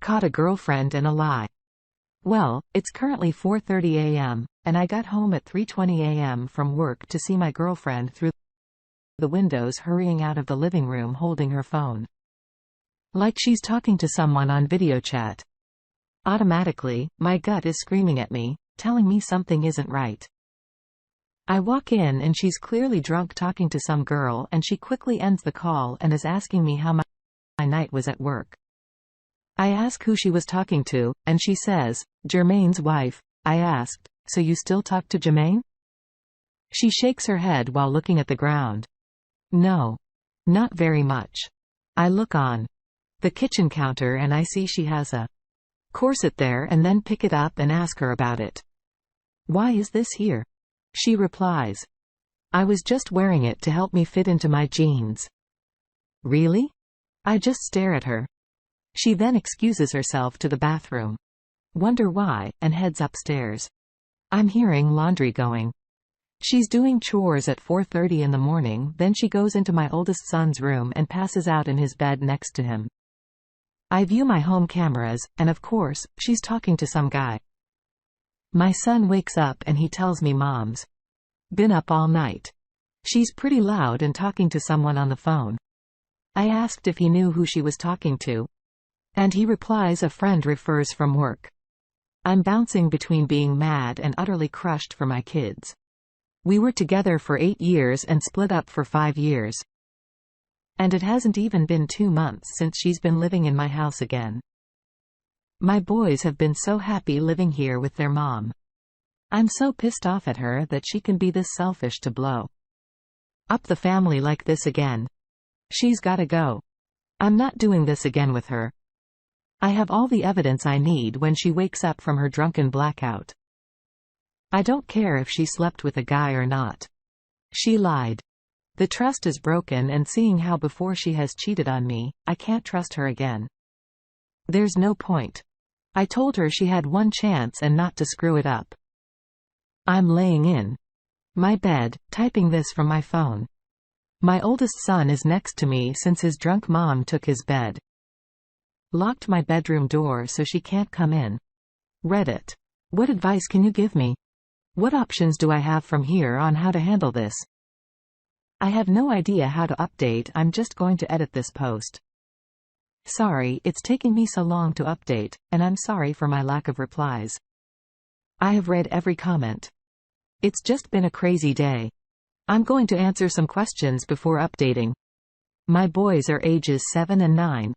Caught a girlfriend and a lie. Well, it's currently 4:30 a.m., and I got home at 3:20 a.m. from work to see my girlfriend through the windows hurrying out of the living room holding her phone. Like she's talking to someone on video chat. Automatically, my gut is screaming at me, telling me something isn't right. I walk in and she's clearly drunk talking to some girl, and she quickly ends the call and is asking me how my night was at work. I ask who she was talking to, and she says, Jermaine's wife. I asked, so you still talk to Jermaine? She shakes her head while looking at the ground. No. Not very much. I look on the kitchen counter and I see she has a corset there, and then pick it up and ask her about it. Why is this here? She replies, I was just wearing it to help me fit into my jeans. Really? I just stare at her. She then excuses herself to the bathroom. Wonder why, and heads upstairs. I'm hearing laundry going. She's doing chores at 4:30 in the morning, then she goes into my oldest son's room and passes out in his bed next to him. I view my home cameras, and of course, she's talking to some guy. My son wakes up and he tells me Mom's been up all night. She's pretty loud and talking to someone on the phone. I asked if he knew who she was talking to, and he replies a friend refers from work. I'm bouncing between being mad and utterly crushed for my kids. We were together for 8 years and split up for 5 years. And it hasn't even been 2 months since she's been living in my house again. My boys have been so happy living here with their mom. I'm so pissed off at her that she can be this selfish to blow up the family like this again. She's gotta go. I'm not doing this again with her. I have all the evidence I need when she wakes up from her drunken blackout. I don't care if she slept with a guy or not. She lied. The trust is broken, and seeing how before she has cheated on me, I can't trust her again. There's no point. I told her she had one chance and not to screw it up. I'm laying in my bed, typing this from my phone. My oldest son is next to me since his drunk mom took his bed. Locked my bedroom door so she can't come in. Reddit. What advice can you give me? What options do I have from here on how to handle this? I have no idea how to update. I'm just going to edit this post. Sorry, it's taking me so long to update, and I'm sorry for my lack of replies. I have read every comment. It's just been a crazy day. I'm going to answer some questions before updating. My boys are ages 7 and 9.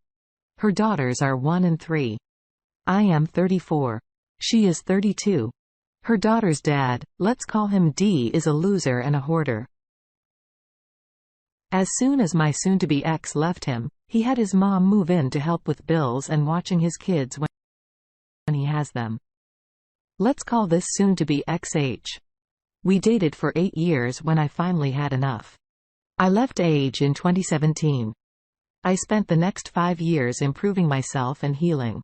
Her daughters are 1 and 3. I am 34. She is 32. Her daughter's dad, let's call him D, is a loser and a hoarder. As soon as my soon-to-be ex left him, he had his mom move in to help with bills and watching his kids when he has them. Let's call this soon-to-be ex H. We dated for 8 years when I finally had enough. I left H in 2017. I spent the next 5 years improving myself and healing.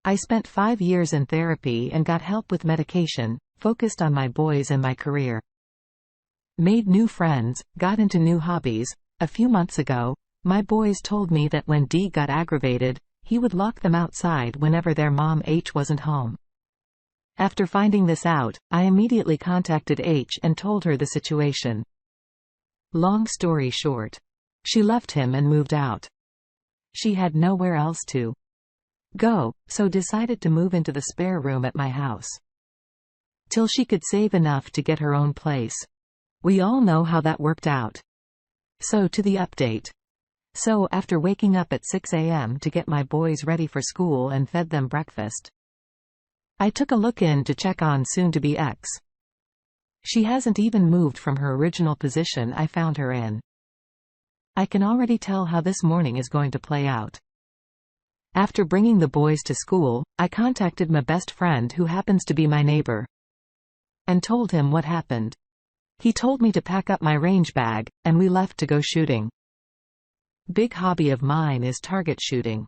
I spent 5 years in therapy and got help with medication, focused on my boys and my career. Made new friends, got into new hobbies. A few months ago, my boys told me that when D got aggravated, he would lock them outside whenever their mom H wasn't home. After finding this out, I immediately contacted H and told her the situation. Long story short, she left him and moved out. She had nowhere else to go, so decided to move into the spare room at my house. Till she could save enough to get her own place. We all know how that worked out. So to the update. So after waking up at 6 a.m. to get my boys ready for school and fed them breakfast, I took a look in to check on soon-to-be ex. She hasn't even moved from her original position I found her in. I can already tell how this morning is going to play out. After bringing the boys to school, I contacted my best friend who happens to be my neighbor, and told him what happened. He told me to pack up my range bag, and we left to go shooting. Big hobby of mine is target shooting.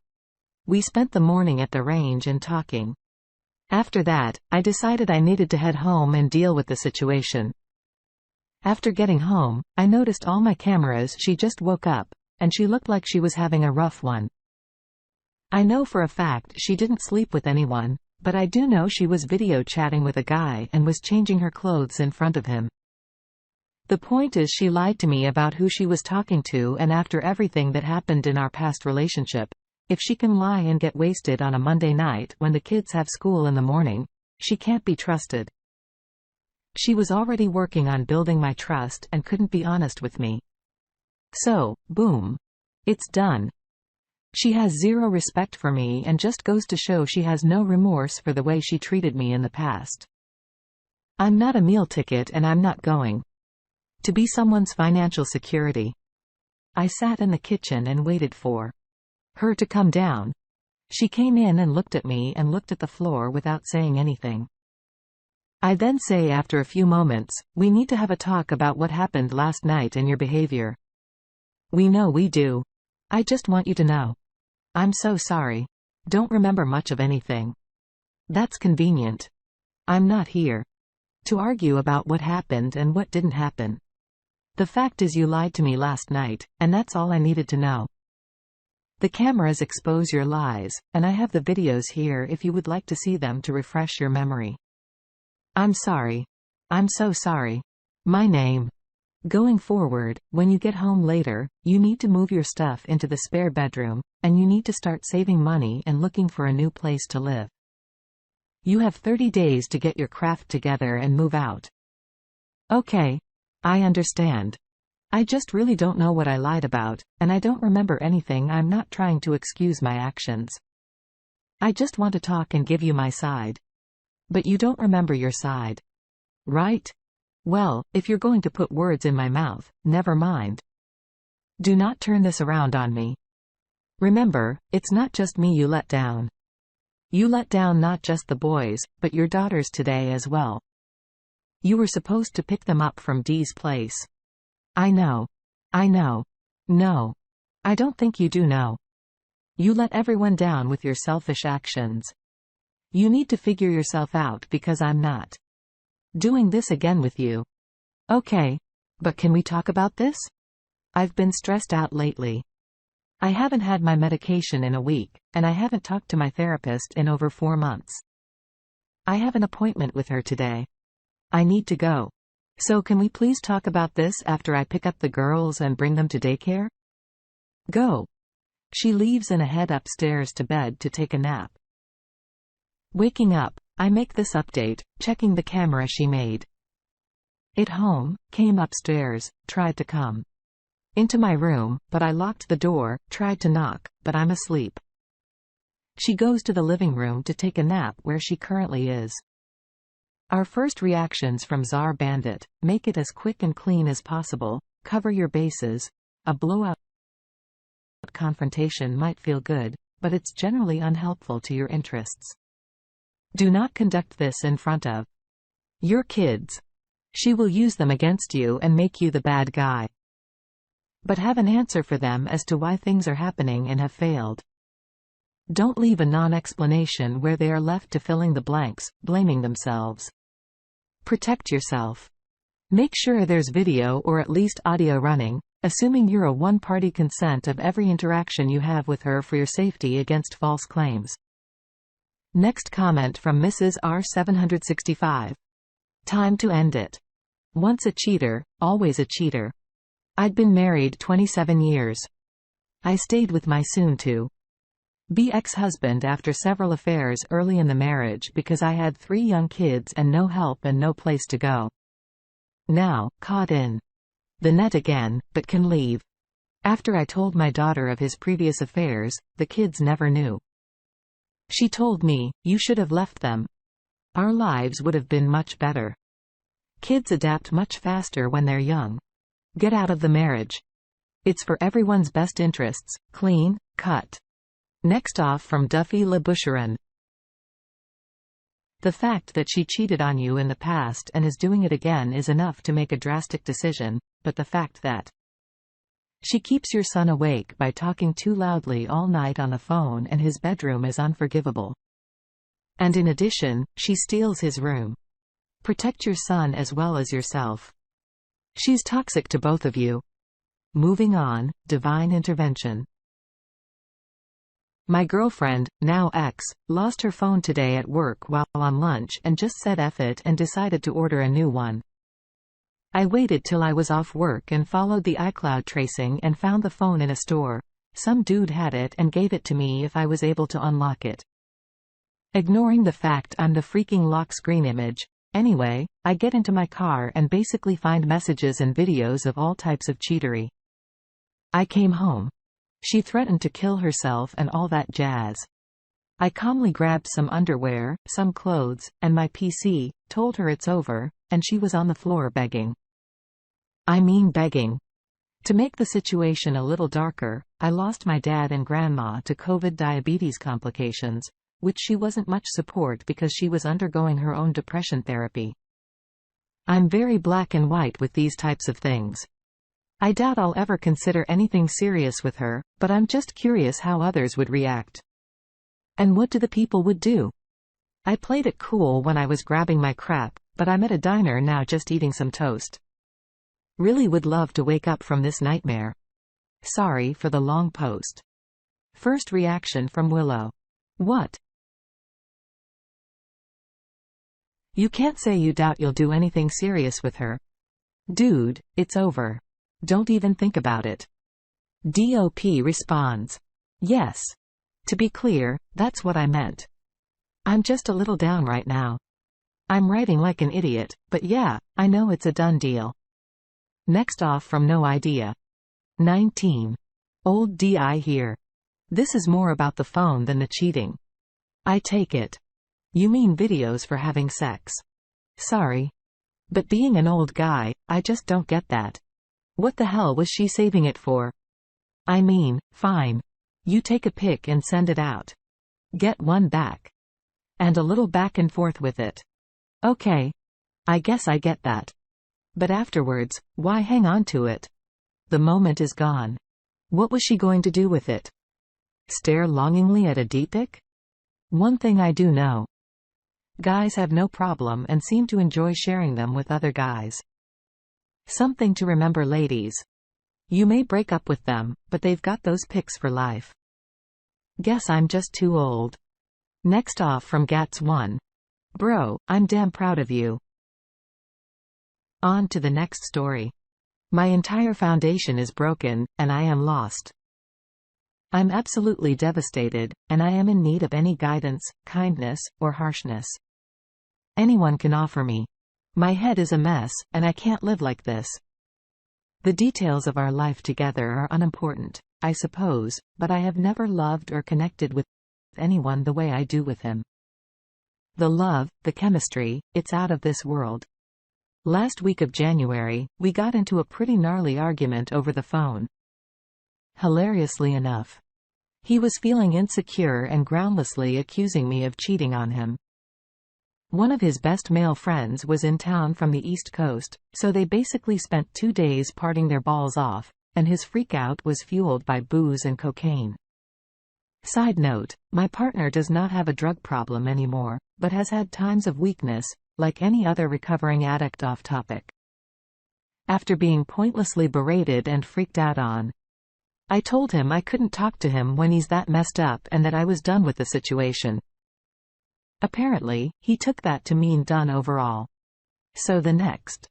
We spent the morning at the range and talking. After that, I decided I needed to head home and deal with the situation. After getting home, I noticed all my cameras. She just woke up, and she looked like she was having a rough one. I know for a fact she didn't sleep with anyone, but I do know she was video chatting with a guy and was changing her clothes in front of him. The point is she lied to me about who she was talking to, and after everything that happened in our past relationship, if she can lie and get wasted on a Monday night when the kids have school in the morning, she can't be trusted. She was already working on building my trust and couldn't be honest with me. So, boom. It's done. She has zero respect for me and just goes to show she has no remorse for the way she treated me in the past. I'm not a meal ticket and I'm not going to be someone's financial security. I sat in the kitchen and waited for her to come down. She came in and looked at me and looked at the floor without saying anything. I then say after a few moments, "We need to have a talk about what happened last night and your behavior." "We know we do. I just want you to know. I'm so sorry. Don't remember much of anything." That's convenient. I'm not here to argue about what happened and what didn't happen. The fact is you lied to me last night, and that's all I needed to know. The cameras expose your lies, and I have the videos here if you would like to see them to refresh your memory. I'm sorry. I'm so sorry. My name. Going forward, when you get home later, you need to move your stuff into the spare bedroom, and you need to start saving money and looking for a new place to live. You have 30 days to get your craft together and move out. Okay. I understand. I just really don't know what I lied about, and I don't remember anything. I'm not trying to excuse my actions. I just want to talk and give you my side. But you don't remember your side. Right? Well, if you're going to put words in my mouth, never mind. Do not turn this around on me. Remember, it's not just me you let down. You let down not just the boys, but your daughters today as well. You were supposed to pick them up from Dee's place. I know. I know. No. I don't think you do know. You let everyone down with your selfish actions. You need to figure yourself out because I'm not doing this again with you. Okay. But can we talk about this? I've been stressed out lately. I haven't had my medication in a week, and I haven't talked to my therapist in over 4 months. I have an appointment with her today. I need to go. So can we please talk about this after I pick up the girls and bring them to daycare? Go. She leaves and I head upstairs to bed to take a nap. Waking up, I make this update, checking the camera she made. It home, came upstairs, tried to come into my room, but I locked the door, tried to knock, but I'm asleep. She goes to the living room to take a nap where she currently is. Our first reactions from Czar Bandit: make it as quick and clean as possible, cover your bases. A blowout confrontation might feel good, but it's generally unhelpful to your interests. Do not conduct this in front of your kids. She will use them against you and make you the bad guy. But have an answer for them as to why things are happening and have failed. Don't leave a non-explanation where they are left to filling the blanks, blaming themselves. Protect yourself. Make sure there's video or at least audio running, assuming you're a one-party consent of every interaction you have with her for your safety against false claims. Next comment from Mrs. R765. Time to end it. Once a cheater, always a cheater. I'd been married 27 years. I stayed with my soon-to-be ex-husband after several affairs early in the marriage because I had 3 young kids and no help and no place to go. Now, caught in the net again, but can leave. After I told my daughter of his previous affairs, the kids never knew. She told me, "You should have left them. Our lives would have been much better." Kids adapt much faster when they're young. Get out of the marriage. It's for everyone's best interests. Clean, cut. Next off from Duffy Le Boucheron. The fact that she cheated on you in the past and is doing it again is enough to make a drastic decision, but the fact that she keeps your son awake by talking too loudly all night on the phone and his bedroom is unforgivable. And in addition, she steals his room. Protect your son as well as yourself. She's toxic to both of you. Moving on, divine intervention. My girlfriend, now ex, lost her phone today at work while on lunch and just said F it and decided to order a new one. I waited till I was off work and followed the iCloud tracing and found the phone in a store. Some dude had it and gave it to me if I was able to unlock it. Ignoring the fact I'm the freaking lock screen image. Anyway, I get into my car and basically find messages and videos of all types of cheatery. I came home. She threatened to kill herself and all that jazz. I calmly grabbed some underwear, some clothes, and my PC, told her it's over, and she was on the floor begging. I mean begging. To make the situation a little darker, I lost my dad and grandma to COVID diabetes complications, which she wasn't much support because she was undergoing her own depression therapy. I'm very black and white with these types of things. I doubt I'll ever consider anything serious with her, but I'm just curious how others would react. And what do the people would do? I played it cool when I was grabbing my crap, but I'm at a diner now just eating some toast. Really would love to wake up from this nightmare. Sorry for the long post. First reaction from Willow. What? You can't say you doubt you'll do anything serious with her. Dude, it's over. Don't even think about it. DOP responds. Yes. To be clear, that's what I meant. I'm just a little down right now. I'm writing like an idiot, but yeah, I know it's a done deal. Next off from No Idea. 19. Old DI here. This is more about the phone than the cheating. I take it. You mean videos for having sex. Sorry. But being an old guy, I just don't get that. What the hell was she saving it for? I mean, fine. You take a pic and send it out. Get one back. And a little back and forth with it. Okay. I guess I get that. But afterwards, why hang on to it? The moment is gone. What was she going to do with it? Stare longingly at a D-pic? One thing I do know. Guys have no problem and seem to enjoy sharing them with other guys. Something to remember, ladies. You may break up with them, but they've got those pics for life. Guess I'm just too old. Next off from Gats1. Bro, I'm damn proud of you. On to the next story. My entire foundation is broken, and I am lost. I'm absolutely devastated, and I am in need of any guidance, kindness, or harshness. Anyone can offer me. My head is a mess, and I can't live like this. The details of our life together are unimportant, I suppose, but I have never loved or connected with anyone the way I do with him. The love, the chemistry, it's out of this world. Last week of January, we got into a pretty gnarly argument over the phone. Hilariously enough. He was feeling insecure and groundlessly accusing me of cheating on him. One of his best male friends was in town from the East Coast, so they basically spent 2 days partying their balls off, and his freakout was fueled by booze and cocaine. Side note, my partner does not have a drug problem anymore, but has had times of weakness, like any other recovering addict. Off topic. After being pointlessly berated and freaked out on, I told him I couldn't talk to him when he's that messed up and that I was done with the situation. Apparently, he took that to mean done overall. So the next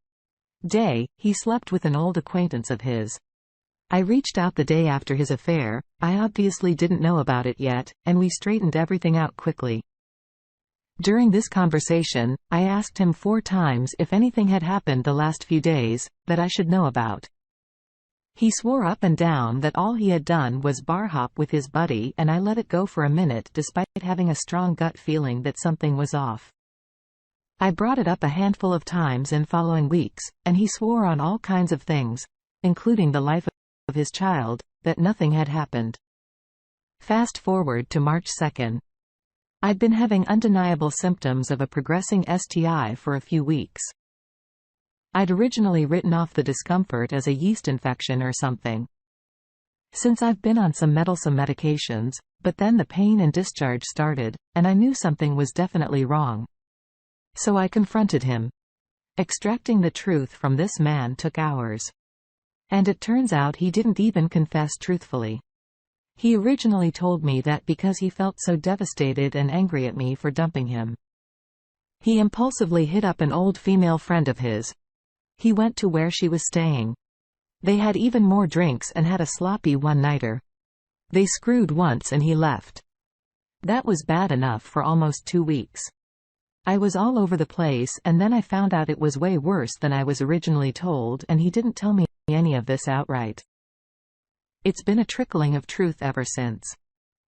day, he slept with an old acquaintance of his. I reached out the day after his affair. I obviously didn't know about it yet, and we straightened everything out quickly. During this conversation, I asked him 4 times if anything had happened the last few days that I should know about. He swore up and down that all he had done was bar hop with his buddy, and I let it go for a minute despite having a strong gut feeling that something was off. I brought it up a handful of times in following weeks, and he swore on all kinds of things, including the life of his child, that nothing had happened. Fast forward to March 2nd. I'd been having undeniable symptoms of a progressing STI for a few weeks. I'd originally written off the discomfort as a yeast infection or something. Since I've been on some meddlesome medications, but then the pain and discharge started, and I knew something was definitely wrong. So I confronted him. Extracting the truth from this man took hours. And it turns out he didn't even confess truthfully. He originally told me that because he felt so devastated and angry at me for dumping him. He impulsively hit up an old female friend of his. He went to where she was staying. They had even more drinks and had a sloppy one-nighter. They screwed once and he left. That was bad enough for almost 2 weeks. I was all over the place, and then I found out it was way worse than I was originally told, and he didn't tell me any of this outright. It's been a trickling of truth ever since.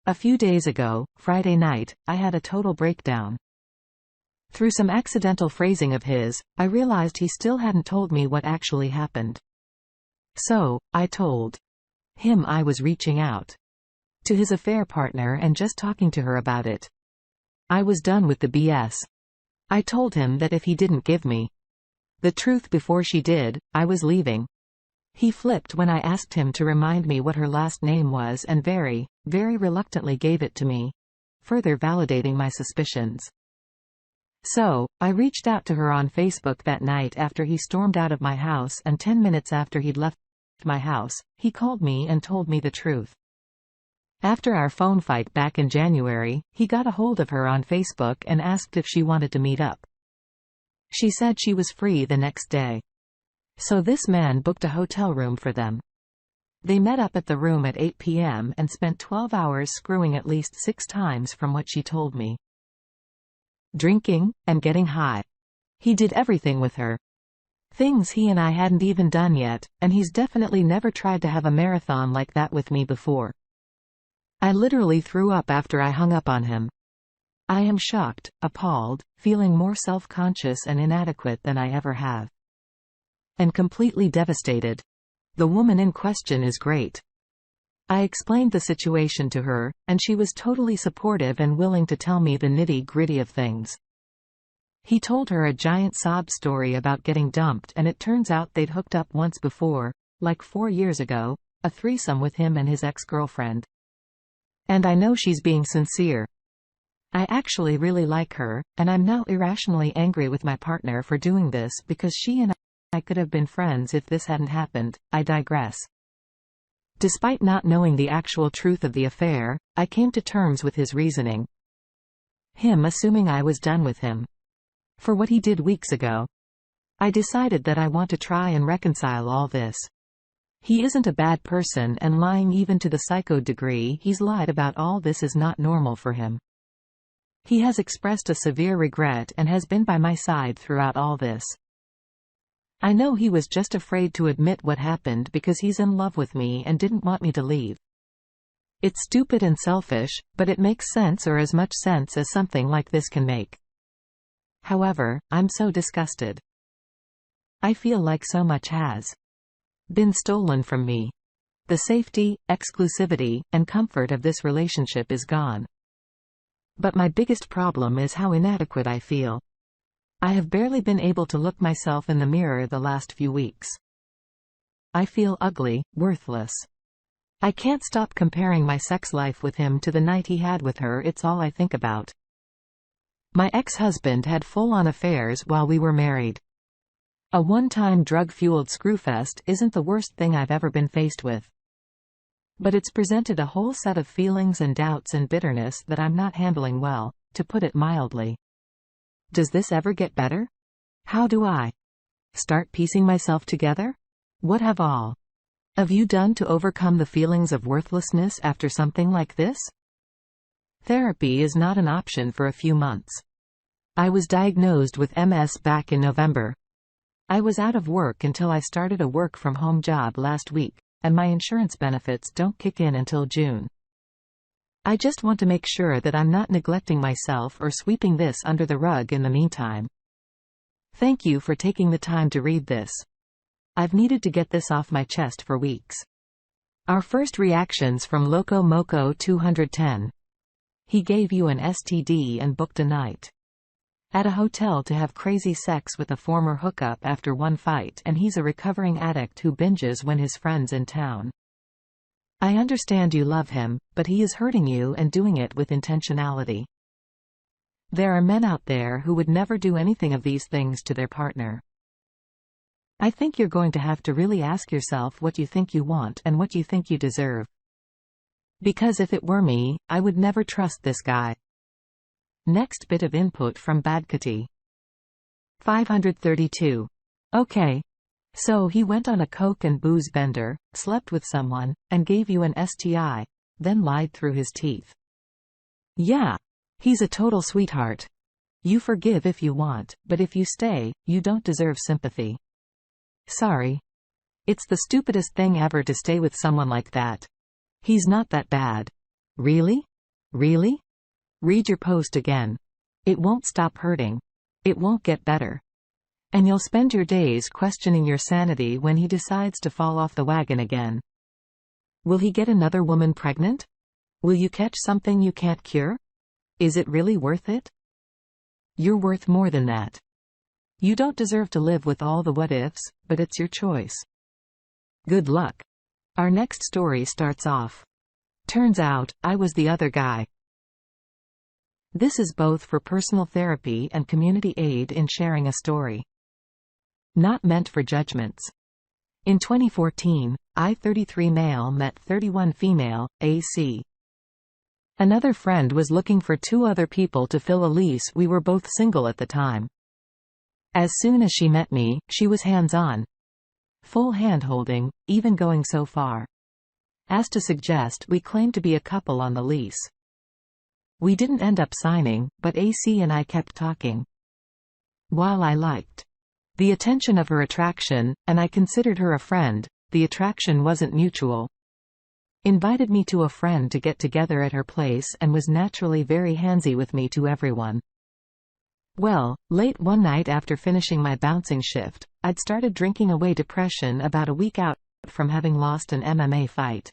A few days ago, Friday night, I had a total breakdown. Through some accidental phrasing of his, I realized he still hadn't told me what actually happened. So, I told him I was reaching out to his affair partner and just talking to her about it. I was done with the BS. I told him that if he didn't give me the truth before she did, I was leaving. He flipped when I asked him to remind me what her last name was and very, very reluctantly gave it to me, further validating my suspicions. So, I reached out to her on Facebook that night after he stormed out of my house, and 10 minutes after he'd left my house, he called me and told me the truth. After our phone fight back in January, he got a hold of her on Facebook and asked if she wanted to meet up. She said she was free the next day. So this man booked a hotel room for them. They met up at the room at 8 p.m. and spent 12 hours screwing at least 6 times from what she told me. Drinking, and getting high. He did everything with her. Things he and I hadn't even done yet, and he's definitely never tried to have a marathon like that with me before. I literally threw up after I hung up on him. I am shocked, appalled, feeling more self-conscious and inadequate than I ever have. And completely devastated. The woman in question is great. I explained the situation to her, and she was totally supportive and willing to tell me the nitty-gritty of things. He told her a giant sob story about getting dumped, and it turns out they'd hooked up once before, like 4 years ago, a threesome with him and his ex-girlfriend. And I know she's being sincere. I actually really like her, and I'm now irrationally angry with my partner for doing this because she and I could have been friends if this hadn't happened. I digress. Despite not knowing the actual truth of the affair, I came to terms with his reasoning. Him assuming I was done with him for what he did weeks ago. I decided that I want to try and reconcile all this. He isn't a bad person, and lying even to the psycho degree he's lied about all this is not normal for him. He has expressed a severe regret and has been by my side throughout all this. I know he was just afraid to admit what happened because he's in love with me and didn't want me to leave. It's stupid and selfish, but it makes sense, or as much sense as something like this can make. However, I'm so disgusted. I feel like so much has been stolen from me. The safety, exclusivity, and comfort of this relationship is gone. But my biggest problem is how inadequate I feel. I have barely been able to look myself in the mirror the last few weeks. I feel ugly, worthless. I can't stop comparing my sex life with him to the night he had with her. It's all I think about. My ex-husband had full-on affairs while we were married. A one-time drug-fueled screwfest isn't the worst thing I've ever been faced with. But it's presented a whole set of feelings and doubts and bitterness that I'm not handling well, to put it mildly. Does this ever get better? How do I start piecing myself together? What have all of you done to overcome the feelings of worthlessness after something like this? Therapy is not an option for a few months. I was diagnosed with MS back in November. I was out of work until I started a work-from-home job last week, and my insurance benefits don't kick in until June. I just want to make sure that I'm not neglecting myself or sweeping this under the rug in the meantime. Thank you for taking the time to read this. I've needed to get this off my chest for weeks. Our first reactions from Loco Moco 210. He gave you an STD and booked a night at a hotel to have crazy sex with a former hookup after one fight, and he's a recovering addict who binges when his friend's in town. I understand you love him, but he is hurting you and doing it with intentionality. There are men out there who would never do anything of these things to their partner. I think you're going to have to really ask yourself what you think you want and what you think you deserve. Because if it were me, I would never trust this guy. Next bit of input from Badkati. 532. Okay. So he went on a coke and booze bender, slept with someone, and gave you an STI, then lied through his teeth. Yeah. He's a total sweetheart. You forgive if you want, but if you stay, you don't deserve sympathy. Sorry. It's the stupidest thing ever to stay with someone like that. He's not that bad. Really? Really? Read your post again. It won't stop hurting. It won't get better. And you'll spend your days questioning your sanity when he decides to fall off the wagon again. Will he get another woman pregnant? Will you catch something you can't cure? Is it really worth it? You're worth more than that. You don't deserve to live with all the what-ifs, but it's your choice. Good luck. Our next story starts off. Turns out, I was the other guy. This is both for personal therapy and community aid in sharing a story. Not meant for judgments. In 2014, I 33 male met 31 female, AC. Another friend was looking for 2 other people to fill a lease. We were both single at the time. As soon as she met me, she was hands-on. Full hand-holding, even going so far as to suggest we claimed to be a couple on the lease. We didn't end up signing, but AC and I kept talking. While I liked the attention of her attraction, and I considered her a friend, the attraction wasn't mutual. Invited me to a friend to get together at her place and was naturally very handsy with me to everyone. Well, late one night after finishing my bouncing shift, I'd started drinking away depression about a week out from having lost an MMA fight.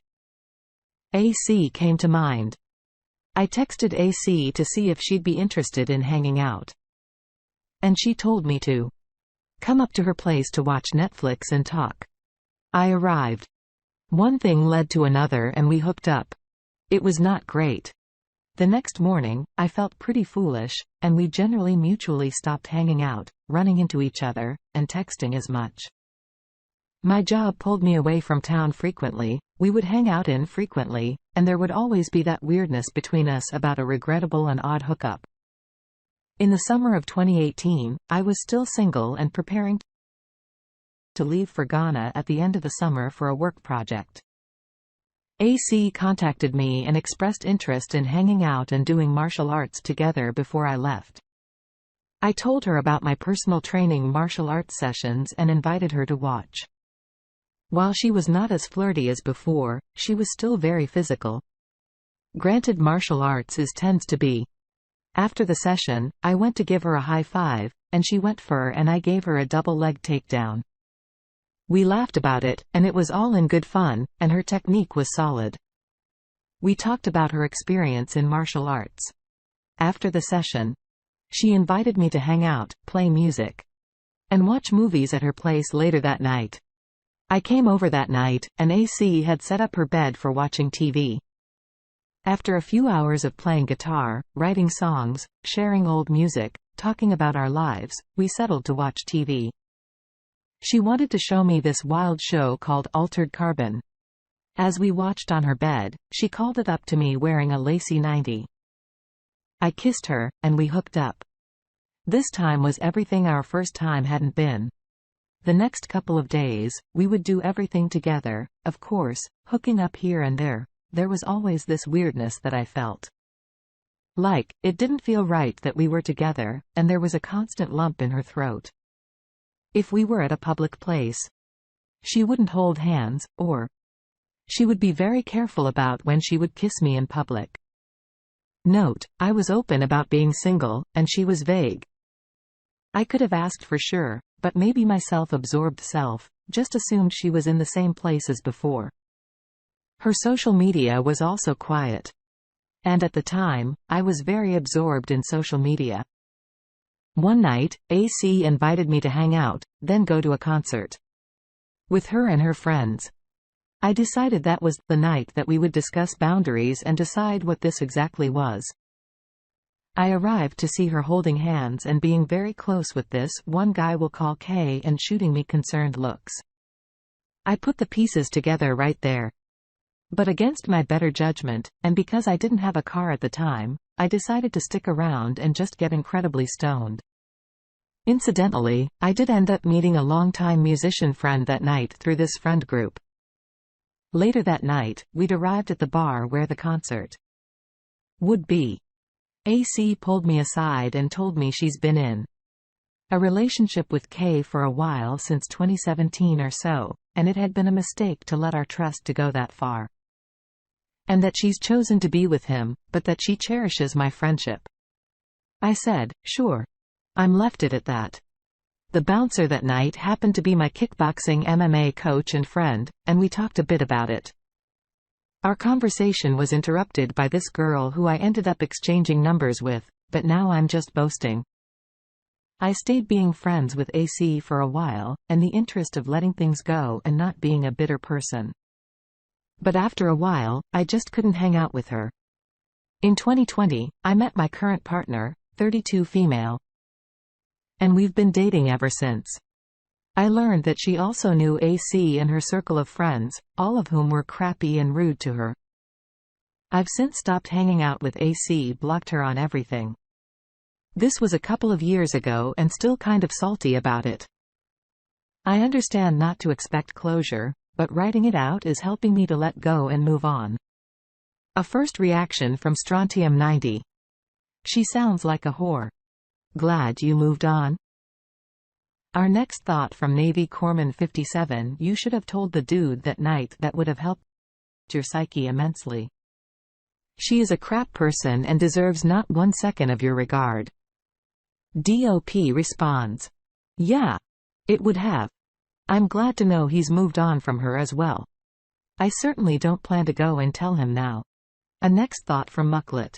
AC came to mind. I texted AC to see if she'd be interested in hanging out. And she told me to come up to her place to watch Netflix and talk. I arrived. One thing led to another and we hooked up. It was not great. The next morning, I felt pretty foolish, and we generally mutually stopped hanging out, running into each other, and texting as much. My job pulled me away from town frequently, we would hang out infrequently, and there would always be that weirdness between us about a regrettable and odd hookup. In the summer of 2018, I was still single and preparing to leave for Ghana at the end of the summer for a work project. AC contacted me and expressed interest in hanging out and doing martial arts together before I left. I told her about my personal training martial arts sessions and invited her to watch. While she was not as flirty as before, she was still very physical. Granted, martial arts tends to be. After the session, I went to give her a high five, and she went for and I gave her a double leg takedown. We laughed about it, and it was all in good fun, and her technique was solid. We talked about her experience in martial arts. After the session, she invited me to hang out, play music, and watch movies at her place later that night. I came over that night, and AC had set up her bed for watching TV. After a few hours of playing guitar, writing songs, sharing old music, talking about our lives, we settled to watch TV. She wanted to show me this wild show called Altered Carbon. As we watched on her bed, she called it up to me wearing a lacy 90. I kissed her, and we hooked up. This time was everything our first time hadn't been. The next couple of days, we would do everything together, of course, hooking up here and there. There was always this weirdness that I felt. Like, it didn't feel right that we were together, and there was a constant lump in her throat. If we were at a public place, she wouldn't hold hands, or she would be very careful about when she would kiss me in public. Note, I was open about being single, and she was vague. I could have asked for sure, but maybe my self-absorbed self just assumed she was in the same place as before. Her social media was also quiet. And at the time, I was very absorbed in social media. One night, AC invited me to hang out, then go to a concert with her and her friends. I decided that was the night that we would discuss boundaries and decide what this exactly was. I arrived to see her holding hands and being very close with this one guy we'll call K and shooting me concerned looks. I put the pieces together right there. But against my better judgment, and because I didn't have a car at the time, I decided to stick around and just get incredibly stoned. Incidentally, I did end up meeting a longtime musician friend that night through this friend group. Later that night, we'd arrived at the bar where the concert would be. AC pulled me aside and told me she's been in a relationship with K for a while since 2017 or so, and it had been a mistake to let our trust to go that far. And that she's chosen to be with him, but that she cherishes my friendship. I said, sure. I'm left it at that. The bouncer that night happened to be my kickboxing MMA coach and friend, and we talked a bit about it. Our conversation was interrupted by this girl who I ended up exchanging numbers with, but now I'm just boasting. I stayed being friends with AC for a while, in the interest of letting things go and not being a bitter person. But after a while, I just couldn't hang out with her. In 2020, I met my current partner, 32 female, and we've been dating ever since. I learned that she also knew AC and her circle of friends, all of whom were crappy and rude to her. I've since stopped hanging out with AC, blocked her on everything. This was a couple of years ago and still kind of salty about it. I understand not to expect closure, but writing it out is helping me to let go and move on. A first reaction from Strontium 90. She sounds like a whore. Glad you moved on. Our next thought from Navy Corpsman 57. You should have told the dude that night. That would have helped your psyche immensely. She is a crap person and deserves not 1 second of your regard. DOP responds. Yeah. It would have. I'm glad to know he's moved on from her as well. I certainly don't plan to go and tell him now. A next thought from Mucklet.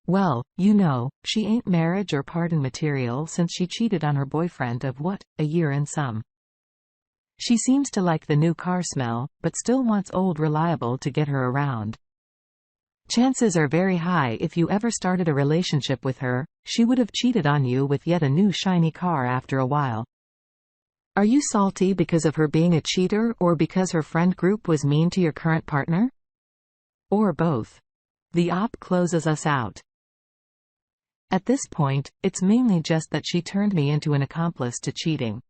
Well, you know, she ain't marriage or pardon material since she cheated on her boyfriend of what, a year and some. She seems to like the new car smell, but still wants old reliable to get her around. Chances are very high if you ever started a relationship with her, she would have cheated on you with yet a new shiny car after a while. Are you salty because of her being a cheater or because her friend group was mean to your current partner? Or both? The op closes us out. At this point, it's mainly just that she turned me into an accomplice to cheating.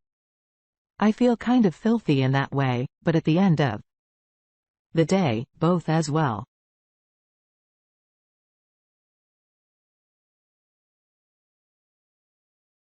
I feel kind of filthy in that way, but at the end of the day, both as well.